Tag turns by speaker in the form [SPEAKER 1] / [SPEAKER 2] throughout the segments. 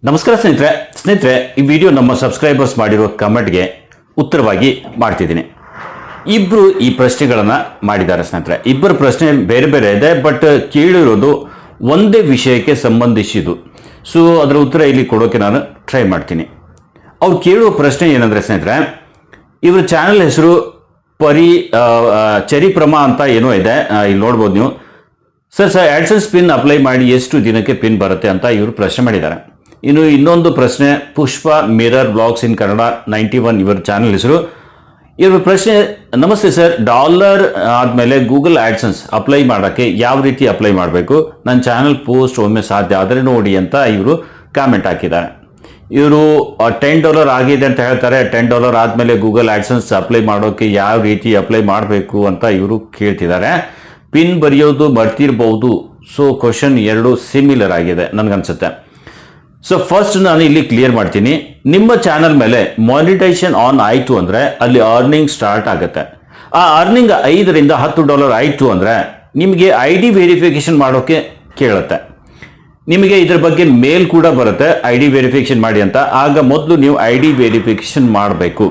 [SPEAKER 1] ನಮಸ್ಕಾರ ಸ್ನೇಹಿತರೆ ಈ ವಿಡಿಯೋ ನಮ್ಮ ಸಬ್ಸ್ಕ್ರೈಬರ್ಸ್ ಮಾಡಿರೋ ಕಮೆಂಟ್ಗೆ ಉತ್ತರವಾಗಿ ಮಾಡ್ತಿದ್ದೀನಿ. ಇಬ್ಬರು ಈ ಪ್ರಶ್ನೆಗಳನ್ನು ಮಾಡಿದ್ದಾರೆ ಸ್ನೇಹಿತರೆ. ಇಬ್ಬರ ಪ್ರಶ್ನೆ ಬೇರೆ ಬೇರೆ ಇದೆ, ಬಟ್ ಕೇಳಿರೋದು ಒಂದೇ ವಿಷಯಕ್ಕೆ ಸಂಬಂಧಿಸಿದ್ದು. ಸೊ ಅದರ ಉತ್ತರ ಇಲ್ಲಿ ಕೊಡೋಕೆ ನಾನು ಟ್ರೈ ಮಾಡ್ತೀನಿ. ಅವ್ರು ಕೇಳುವ ಪ್ರಶ್ನೆ ಏನಂದರೆ ಸ್ನೇಹಿತರೆ, ಇವ್ರ ಚಾನಲ್ ಹೆಸರು ಚರಿಪ್ರಮಾ ಅಂತ ಏನೋ ಇದೆ, ಇಲ್ಲಿ ನೋಡ್ಬೋದು ನೀವು. ಸರ್ ಆಡ್ಸೆನ್ಸ್ ಪಿನ್ ಅಪ್ಲೈ ಮಾಡಿ ಎಷ್ಟು ದಿನಕ್ಕೆ ಪಿನ್ ಬರುತ್ತೆ ಅಂತ ಇವರು ಪ್ರಶ್ನೆ ಮಾಡಿದ್ದಾರೆ. ಇನ್ನು ಇನ್ನೊಂದು ಪ್ರಶ್ನೆ, ಪುಷ್ಪ ಮಿರರ್ ಬ್ಲಾಗ್ಸ್ ಇನ್ ಕನ್ನಡ 91 ಇವರ ಚಾನಲ್ ಹೆಸರು. ಇವ್ರ ಪ್ರಶ್ನೆ, ನಮಸ್ತೆ ಸರ್, ಡಾಲರ್ ಆದಮೇಲೆ ಗೂಗಲ್ ಆಡ್ಸೆನ್ಸ್ ಅಪ್ಲೈ ಮಾಡೋಕ್ಕೆ ಯಾವ ರೀತಿ ಅಪ್ಲೈ ಮಾಡಬೇಕು? ನನ್ನ ಚಾನಲ್ ಪೋಸ್ಟ್ ಒಮ್ಮೆ ಸಾಧ್ಯ ಆದರೆ ನೋಡಿ ಅಂತ ಇವರು ಕಾಮೆಂಟ್ ಹಾಕಿದ್ದಾರೆ. ಇವರು $10 ಆಗಿದೆ ಅಂತ ಹೇಳ್ತಾರೆ. $10 ಆದಮೇಲೆ ಗೂಗಲ್ ಆಡ್ಸೆನ್ಸ್ ಅಪ್ಲೈ ಮಾಡೋಕ್ಕೆ ಯಾವ ರೀತಿ ಅಪ್ಲೈ ಮಾಡಬೇಕು ಅಂತ ಇವರು ಕೇಳ್ತಿದ್ದಾರೆ. ಪಿನ್ ಬರೆಯೋದು ಮರ್ತಿರ್ಬೋದು. ಸೊ ಕ್ವಶನ್ ಎರಡು ಸಿಮಿಲರ್ ಆಗಿದೆ ನನಗನ್ಸುತ್ತೆ. ಸೊ ಫಸ್ಟ್ ನಾನು ಇಲ್ಲಿ ಕ್ಲಿಯರ್ ಮಾಡ್ತೀನಿ. ನಿಮ್ಮ ಚಾನಲ್ ಮೇಲೆ ಮಾನಿಟೈಸೇಷನ್ ಆನ್ ಆಯಿತು ಅಂದರೆ ಅಲ್ಲಿ ಅರ್ನಿಂಗ್ ಸ್ಟಾರ್ಟ್ ಆಗುತ್ತೆ. ಆ ಅರ್ನಿಂಗ್ $5 to $10 ಆಯಿತು ಅಂದರೆ ನಿಮಗೆ ID ವೆರಿಫಿಕೇಶನ್ ಮಾಡೋಕ್ಕೆ ಕೇಳುತ್ತೆ. ನಿಮಗೆ ಇದ್ರ ಬಗ್ಗೆ ಮೇಲ್ ಕೂಡ ಬರುತ್ತೆ, ID ವೆರಿಫಿಕೇಶನ್ ಮಾಡಿ ಅಂತ. ಆಗ ಮೊದಲು ನೀವು ID ವೆರಿಫಿಕೇಶನ್ ಮಾಡಬೇಕು.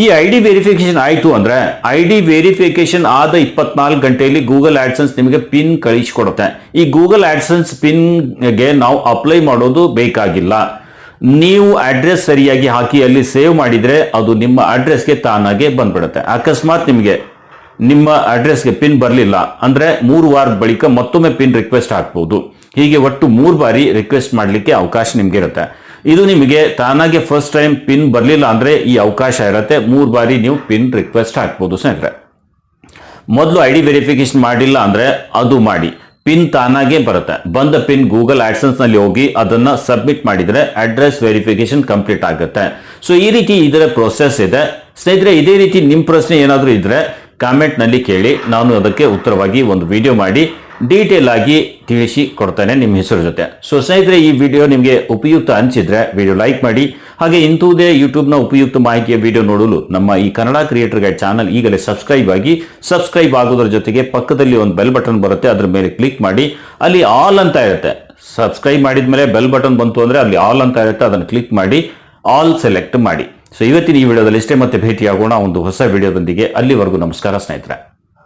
[SPEAKER 1] ಈ ID ವೆರಿಫಿಕೇಶನ್ ಆಯಿತು ಅಂದರೆ ID ವೆರಿಫಿಕೇಶನ್ ಆದ 24 ಗಂಟೆಯಲ್ಲಿ ಗೂಗಲ್ ಆಡ್ಸೆನ್ಸ್ ನಿಮಗೆ ಪಿನ್ ಕಳಿಸಿಕೊಡುತ್ತೆ. ಈ ಗೂಗಲ್ ಆಡ್ಸೆನ್ಸ್ ಪಿನ್ಗೆ ನಾವು ಅಪ್ಲೈ ಮಾಡೋದು ಬೇಕಾಗಿಲ್ಲ. ನೀವು ಅಡ್ರೆಸ್ ಸರಿಯಾಗಿ ಹಾಕಿ ಅಲ್ಲಿ ಸೇವ್ ಮಾಡಿದರೆ ಅದು ನಿಮ್ಮ ಅಡ್ರೆಸ್ಗೆ ತಾನಾಗೆ ಬಂದ್ಬಿಡುತ್ತೆ. ಅಕಸ್ಮಾತ್ ನಿಮಗೆ ನಿಮ್ಮ ಅಡ್ರೆಸ್ಗೆ ಪಿನ್ ಬರಲಿಲ್ಲ ಅಂದರೆ 3 ವಾರದ ಬಳಿಕ ಮತ್ತೊಮ್ಮೆ ಪಿನ್ ರಿಕ್ವೆಸ್ಟ್ ಹಾಕ್ಬೋದು. ಹೀಗೆ ಒಟ್ಟು 3 ಬಾರಿ ರಿಕ್ವೆಸ್ಟ್ ಮಾಡಲಿಕ್ಕೆ ಅವಕಾಶ ನಿಮಗೆ ಇರುತ್ತೆ. ಇದು ನಿಮಗೆ ತಾನಾಗೆ ಫಸ್ಟ್ ಟೈಮ್ ಪಿನ್ ಬರಲಿಲ್ಲ ಅಂದರೆ ಈ ಅವಕಾಶ ಇರುತ್ತೆ. 3 ಬಾರಿ ನೀವು ಪಿನ್ ರಿಕ್ವೆಸ್ಟ್ ಹಾಕ್ಬೋದು ಸ್ನೇಹಿತರೆ. ಮೊದಲು ID ವೆರಿಫಿಕೇಶನ್ ಮಾಡಿಲ್ಲ ಅಂದರೆ ಅದು ಮಾಡಿ, ಪಿನ್ ತಾನಾಗೆ ಬರುತ್ತೆ. ಬಂದ ಪಿನ್ ಗೂಗಲ್ ಆಡ್ಸೆನ್ಸ್ನಲ್ಲಿ ಹೋಗಿ ಅದನ್ನು ಸಬ್ಮಿಟ್ ಮಾಡಿದರೆ ಅಡ್ರೆಸ್ ವೆರಿಫಿಕೇಶನ್ ಕಂಪ್ಲೀಟ್ ಆಗುತ್ತೆ. ಸೊ ಈ ರೀತಿ ಇದರ ಪ್ರೊಸೆಸ್ ಇದೆ ಸ್ನೇಹಿತರೆ. ಇದೇ ರೀತಿ ನಿಮ್ಮ ಪ್ರಶ್ನೆ ಏನಾದರೂ ಇದ್ದರೆ ಕಾಮೆಂಟ್ನಲ್ಲಿ ಕೇಳಿ, ನಾನು ಅದಕ್ಕೆ ಉತ್ತರವಾಗಿ ಒಂದು ವಿಡಿಯೋ ಮಾಡಿ ಡೀಟೇಲ್ ಆಗಿ ತಿಳಿಸಿ ಕೊಡ್ತೇನೆ ನಿಮ್ಮ ಹೆಸರು ಜೊತೆ. ಸೊ ಸ್ನೇಹಿತರೆ, ಈ ವಿಡಿಯೋ ನಿಮಗೆ ಉಪಯುಕ್ತ ಅನಿಸಿದ್ರೆ ವಿಡಿಯೋ ಲೈಕ್ ಮಾಡಿ. ಹಾಗೆ ಇಂಥದೇ ಯೂಟ್ಯೂಬ್ನ ಉಪಯುಕ್ತ ಮಾಹಿತಿಯ ವಿಡಿಯೋ ನೋಡಲು ನಮ್ಮ ಈ ಕನ್ನಡ ಕ್ರಿಯೇಟರ್ ಗೈಡ್ ಚಾನಲ್ ಈಗಲೇ ಸಬ್ಸ್ಕ್ರೈಬ್ ಆಗೋದ್ರ ಜೊತೆಗೆ ಪಕ್ಕದಲ್ಲಿ ಒಂದು ಬೆಲ್ ಬಟನ್ ಬರುತ್ತೆ, ಅದರ ಮೇಲೆ ಕ್ಲಿಕ್ ಮಾಡಿ. ಅಲ್ಲಿ ಆಲ್ ಅಂತ ಇರುತ್ತೆ. ಸಬ್ಸ್ಕ್ರೈಬ್ ಮಾಡಿದ ಮೇಲೆ ಬೆಲ್ ಬಟನ್ ಬಂತು ಅಂದರೆ ಅಲ್ಲಿ ಆಲ್ ಅಂತ ಇರುತ್ತೆ, ಅದನ್ನು ಕ್ಲಿಕ್ ಮಾಡಿ ಆಲ್ ಸೆಲೆಕ್ಟ್ ಮಾಡಿ. ಸೊ ಇವತ್ತಿನ ಈ ವಿಡಿಯೋದಲ್ಲಿ ಇಷ್ಟೇ, ಮತ್ತೆ ಭೇಟಿಯಾಗೋಣ ಒಂದು ಹೊಸ ವಿಡಿಯೋದೊಂದಿಗೆ. ಅಲ್ಲಿವರೆಗೂ ನಮಸ್ಕಾರ ಸ್ನೇಹಿತರೆ.